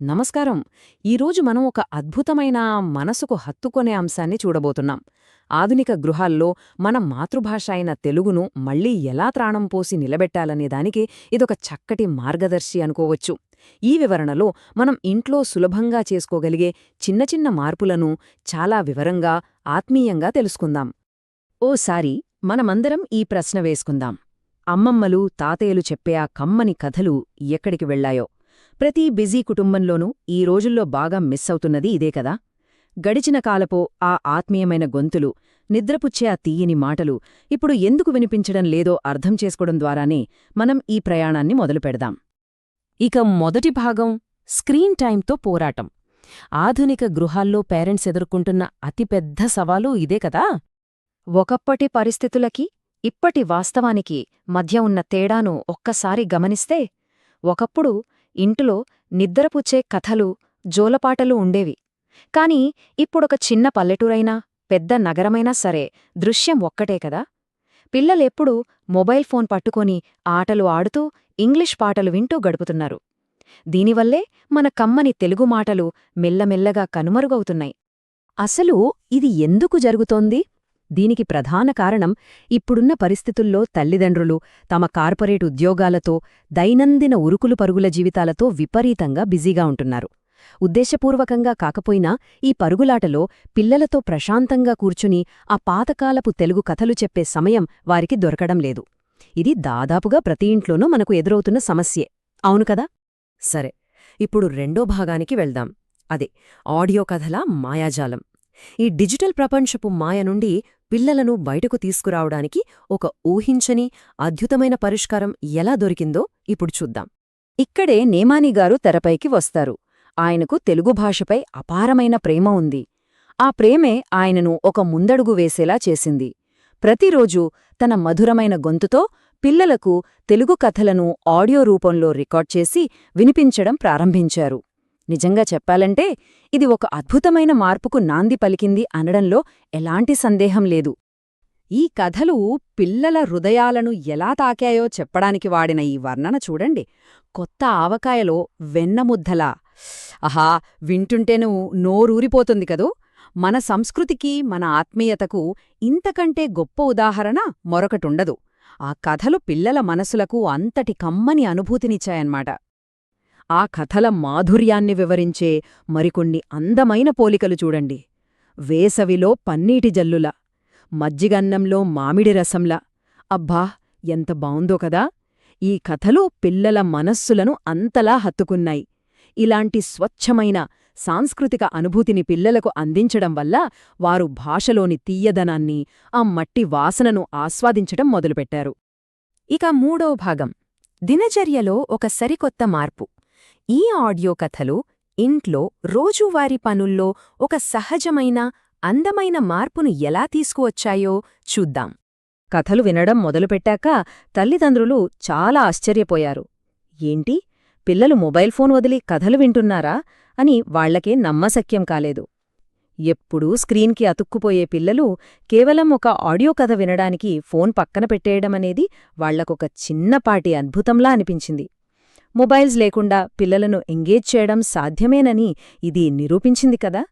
నమస్కారం. ఈరోజు మనం ఒక అద్భుతమైన మనసుకు హత్తుకొనే అంశాన్ని చూడబోతున్నాం. ఆధునిక గృహాల్లో మన మాతృభాష అయిన తెలుగును మళ్లీ ఎలా త్రాణం పోసి నిలబెట్టాలనే దానికి ఇదొక చక్కటి మార్గదర్శి అనుకోవచ్చు. ఈ వివరణలో మనం ఇంట్లో సులభంగా చేసుకోగలిగే చిన్న చిన్న మార్పులను చాలా వివరంగా, ఆత్మీయంగా తెలుసుకుందాం. ఓసారి మనమందరం ఈ ప్రశ్న వేసుకుందాం. అమ్మమ్మలు, తాతయ్యలు చెప్పే ఆ కమ్మని కథలు ఎక్కడికి వెళ్లాయో? ప్రతి బిజీ కుటుంబంలోనూ ఈ రోజుల్లో బాగా మిస్ అవుతున్నది ఇదే కదా. గడిచిన కాలపో ఆ ఆత్మీయమైన గొంతులు, నిద్రపుచ్చే ఆ తీయని మాటలు ఇప్పుడు ఎందుకు వినిపించడం లేదో అర్థం చేసుకోవడం ద్వారానే మనం ఈ ప్రయాణాన్ని మొదలుపెడదాం. ఇక మొదటి భాగం స్క్రీన్ టైంతో పోరాటం. ఆధునిక గృహాల్లో పేరెంట్స్ ఎదుర్కొంటున్న అతిపెద్ద సవాలు ఇదే కదా. ఒకప్పటి పరిస్థితులకి, ఇప్పటి వాస్తవానికి మధ్య ఉన్న తేడాను ఒక్కసారి గమనిస్తే, ఒకప్పుడు ఇంటిలో నిద్రపుచ్చే కథలు, జోలపాటలు ఉండేవి. కాని ఇప్పుడొక చిన్న పల్లెటూరైనా, పెద్ద నగరమైనా సరే దృశ్యం ఒక్కటే కదా. పిల్లలెప్పుడూ మొబైల్ ఫోన్ పట్టుకొని ఆటలు ఆడుతూ, ఇంగ్లీష్ పాటలు వింటూ గడుపుతున్నారు. దీనివల్లే మన కమ్మని తెలుగు మాటలు మెల్లమెల్లగా కనుమరుగవుతున్నాయి. అసలు ఇది ఎందుకు జరుగుతోంది? దీనికి ప్రధాన కారణం ఇప్పుడున్న పరిస్థితుల్లో తల్లిదండ్రులు తమ కార్పొరేట్ ఉద్యోగాలతో, దైనందిన ఉరుకులు పరుగుల జీవితాలతో విపరీతంగా బిజీగా ఉంటున్నారు. ఉద్దేశపూర్వకంగా కాకపోయినా ఈ పరుగులాటలో పిల్లలతో ప్రశాంతంగా కూర్చుని ఆ పాతకాలపు తెలుగు కథలు చెప్పే సమయం వారికి దొరకడం లేదు. ఇది దాదాపుగా ప్రతి ఇంట్లోనూ మనకు ఎదురవుతున్న సమస్యే, అవును కదా. సరే, ఇప్పుడు రెండో భాగానికి వెళ్దాం. అదే ఆడియో కథల మాయాజాలం. ఈ డిజిటల్ ప్రపంచపు మాయ నుండి పిల్లలను బయటకు తీసుకురావడానికి ఒక ఊహించని, అద్భుతమైన పరిష్కారం ఎలా దొరికిందో ఇప్పుడు చూద్దాం. ఇక్కడే నేమానీగారు తెరపైకి వస్తారు. ఆయనకు తెలుగు భాషపై అపారమైన ప్రేమ ఉంది. ఆ ప్రేమే ఆయనను ఒక ముందడుగు వేసేలా చేసింది. ప్రతిరోజూ తన మధురమైన గొంతుతో పిల్లలకు తెలుగు కథలను ఆడియో రూపంలో రికార్డ్ చేసి వినిపించడం ప్రారంభించారు. నిజంగా చెప్పాలంటే ఇది ఒక అద్భుతమైన మార్పుకు నాంది పలికింది అనడంలో ఎలాంటి సందేహం లేదు. ఈ కథలు పిల్లల హృదయాలను ఎలా తాకాయో చెప్పడానికి వాడిన ఈ వర్ణన చూడండి. కొత్త ఆవకాయలో వెన్నముద్దలా. ఆహా, వింటుంటేనూ నోరూరిపోతుంది కదూ. మన సంస్కృతికి, మన ఆత్మీయతకు ఇంతకంటే గొప్ప ఉదాహరణ మరొకటుండదు. ఆ కథలు పిల్లల మనసులకు అంతటి కమ్మని అనుభూతినిచ్చాయన్మాట. ఆ కథల మాధుర్యాన్ని వివరించే మరికొన్ని అందమైన పోలికలు చూడండి. వేసవిలో పన్నీటి జల్లుల, మజ్జిగన్నంలో మామిడి రసంలా. అబ్బా, ఎంత బావుందో కదా. ఈ కథలు పిల్లల మనస్సులను అంతలా హత్తుకున్నాయి. ఇలాంటి స్వచ్ఛమైన సాంస్కృతిక అనుభూతిని పిల్లలకు అందించడం వల్ల వారు భాషలోని తీయదనాన్ని, ఆ మట్టి వాసనను ఆస్వాదించడం మొదలుపెట్టారు. ఇక మూడో భాగం దినచర్యలో ఒక సరికొత్త మార్పు. ఈ ఆడియో కథలు ఇంట్లో రోజువారీ పనుల్లో ఒక సహజమైన, అందమైన మార్పును ఎలా తీసుకువచ్చాయో చూద్దాం. కథలు వినడం మొదలుపెట్టాక తల్లిదండ్రులు చాలా ఆశ్చర్యపోయారు. ఏంటి, పిల్లలు మొబైల్ ఫోన్ వదిలి కథలు వింటున్నారా అని వాళ్లకే నమ్మశక్యం కాలేదు. ఎప్పుడూ స్క్రీన్కి అతుక్కుపోయే పిల్లలు కేవలం ఒక ఆడియో కథ వినడానికి ఫోన్ పక్కన పెట్టేయడమనేది వాళ్లకొక చిన్నపాటి అద్భుతంలా అనిపించింది. మొబైల్స్ లేకుండా పిల్లలను ఎంగేజ్ చేయడం సాధ్యమేనని ఇది నిరూపించింది కదా.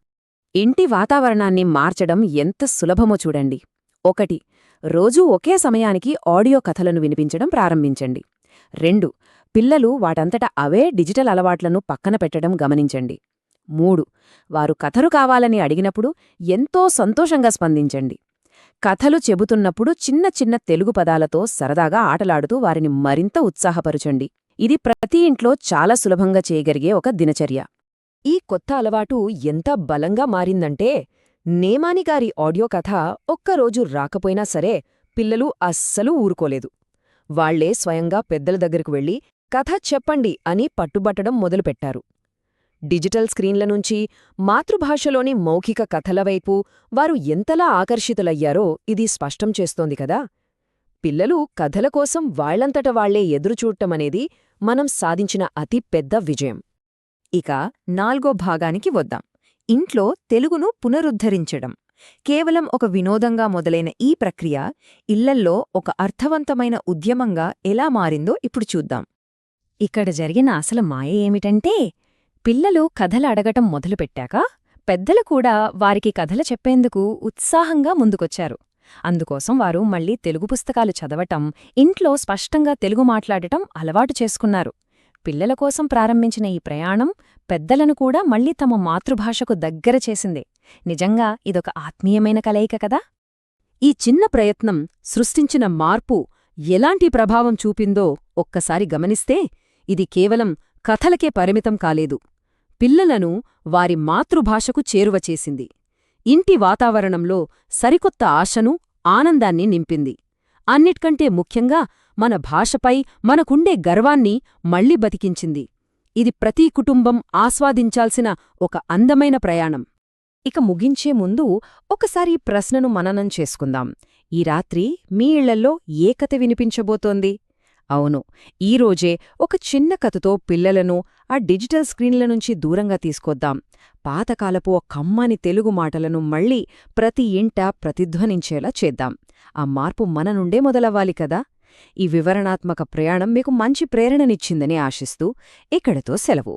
ఇంటి వాతావరణాన్ని మార్చడం ఎంత సులభమో చూడండి. 1. రోజూ ఒకే సమయానికి ఆడియో కథలను వినిపించడం ప్రారంభించండి. 2. పిల్లలు వాటంతట అవే డిజిటల్ అలవాట్లను పక్కన పెట్టడం గమనించండి. 3. వారు కథలు కావాలని అడిగినప్పుడు ఎంతో సంతోషంగా స్పందించండి. కథలు చెబుతున్నప్పుడు చిన్న చిన్న తెలుగు పదాలతో సరదాగా ఆటలాడుతూ వారిని మరింత ఉత్సాహపరచండి. ఇది ప్రతి ఇంట్లో చాలా సులభంగా చేయగలిగే ఒక దినచర్య. ఈ కొత్త అలవాటు ఎంత బలంగా మారిందంటే, నేమానిగారి ఆడియో కథ ఒక్కరోజు రాకపోయినా సరే పిల్లలు అస్సలు ఊరుకోలేదు. వాళ్లే స్వయంగా పెద్దల దగ్గరకు వెళ్లి కథ చెప్పండి అని పట్టుబట్టడం మొదలుపెట్టారు. డిజిటల్ స్క్రీన్ల నుంచి మాతృభాషలోని మౌఖిక కథల వైపు వారు ఎంతలా ఆకర్షితులయ్యారో ఇది స్పష్టం చేస్తోంది కదా. పిల్లలు కథల కోసం వాళ్లంతట వాళ్లే ఎదురుచూడటమనేది మనం సాధించిన అతి పెద్ద విజయం. ఇక 4వ భాగానికి వద్దాం. ఇంట్లో తెలుగును పునరుద్ధరించడం. కేవలం ఒక వినోదంగా మొదలైన ఈ ప్రక్రియ ఇళ్లల్లో ఒక అర్థవంతమైన ఉద్యమంగా ఎలా మారిందో ఇప్పుడు చూద్దాం. ఇక్కడ జరిగిన అసలు మాయ ఏమిటంటే, పిల్లలు కథలు అడగటం మొదలుపెట్టాక పెద్దలు కూడా వారికి కథలు చెప్పేందుకు ఉత్సాహంగా ముందుకొచ్చారు. అందుకోసం వారు మళ్లీ తెలుగు పుస్తకాలు చదవటం, ఇంట్లో స్పష్టంగా తెలుగు మాట్లాడటం అలవాటు చేసుకున్నారు. పిల్లల కోసం ప్రారంభించిన ఈ ప్రయాణం పెద్దలను కూడా మళ్లీ తమ మాతృభాషకు దగ్గర చేసింది. నిజంగా ఇదొక ఆత్మీయమైన కలయిక కదా. ఈ చిన్న ప్రయత్నం సృష్టించిన మార్పు ఎలాంటి ప్రభావం చూపిందో ఒక్కసారి గమనిస్తే ఇది కేవలం కథలకే పరిమితం కాలేదు. పిల్లలను వారి మాతృభాషకు చేరువచేసింది. ఇంటి వాతావరణంలో సరికొత్త ఆశను, ఆనందాన్ని నింపింది. అన్నిట్కంటే ముఖ్యంగా మన భాషపై మనకుండే గర్వాన్ని మళ్లీ బతికించింది. ఇది ప్రతి కుటుంబం ఆస్వాదించాల్సిన ఒక అందమైన ప్రయాణం. ఇక ముగించే ముందు ఒకసారి ఈ ప్రశ్నను మననం చేసుకుందాం. ఈ రాత్రి మీ ఇళ్లల్లో ఏ కథ వినిపించబోతోంది? అవును, ఈరోజే ఒక చిన్న కథతో పిల్లలను ఆ డిజిటల్ స్క్రీన్ల నుంచి దూరంగా తీసుకొద్దాం. పాతకాలపు ఆ కమ్మని తెలుగు మాటలను మళ్లీ ప్రతి ఇంట ప్రతిధ్వనించేలా చేద్దాం. ఆ మార్పు మన నుండే మొదలవ్వాలి కదా. ఈ వివరణాత్మక ప్రయాణం మీకు మంచి ప్రేరణనిచ్చిందని ఆశిస్తూ ఇక్కడితో సెలవు.